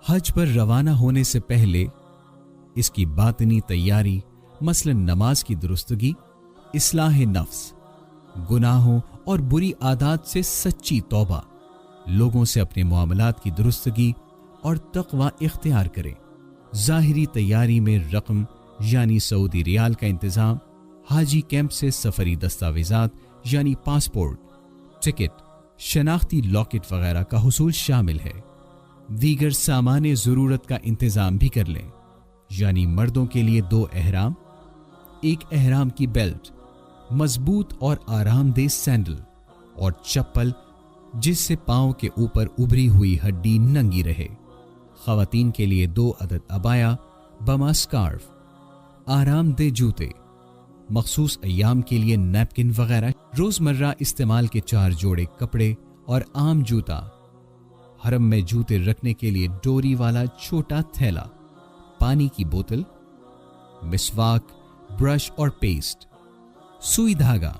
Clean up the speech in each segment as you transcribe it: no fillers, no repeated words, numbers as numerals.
حج پر روانہ ہونے سے پہلے اس کی باطنی تیاری مثلا نماز کی درستگی، اصلاح نفس، گناہوں اور بری عادات سے سچی توبہ، لوگوں سے اپنے معاملات کی درستگی اور تقوی اختیار کریں۔ ظاہری تیاری میں رقم یعنی سعودی ریال کا انتظام، حاجی کیمپ سے سفری دستاویزات یعنی پاسپورٹ، ٹکٹ، شناختی لاکٹ وغیرہ کا حصول شامل ہے۔ دیگر سامان ضرورت کا انتظام بھی کر لیں، یعنی مردوں کے لیے 2 احرام، 1 احرام کی بیلٹ، مضبوط اور آرام دہ سینڈل اور چپل جس سے پاؤں کے اوپر ابھری ہوئی ہڈی ننگی رہے۔ خواتین کے لیے 2 عدد عبایا بما سکارف، آرام دہ جوتے، مخصوص ایام کے لیے نیپکن وغیرہ، روزمرہ استعمال کے 4 جوڑے کپڑے اور عام جوتا، حرم میں جوتے رکھنے کے لیے ڈوری والا چھوٹا تھیلا، پانی کی بوتل، مسواک، برش اور پیسٹ، سوئی دھاگا،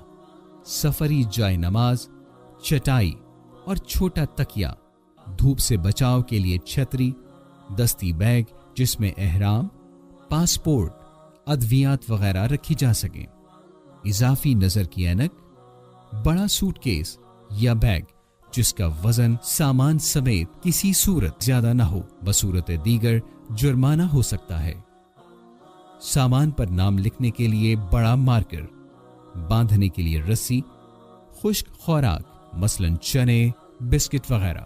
سفری جائے نماز، چٹائی اور چھوٹا تکیا، دھوپ سے بچاؤ کے لیے چھتری، دستی بیگ جس میں احرام، پاسپورٹ، ادویات وغیرہ رکھی جا سکیں، اضافی نظر کی اینک، بڑا سوٹ کیس یا بیگ جس کا وزن سامان سمیت کسی صورت زیادہ نہ ہو، بصورت دیگر جرمانہ ہو سکتا ہے۔ سامان پر نام لکھنے کے لیے بڑا مارکر، باندھنے کے لیے رسی، خشک خوراک مثلا چنے، بسکٹ وغیرہ۔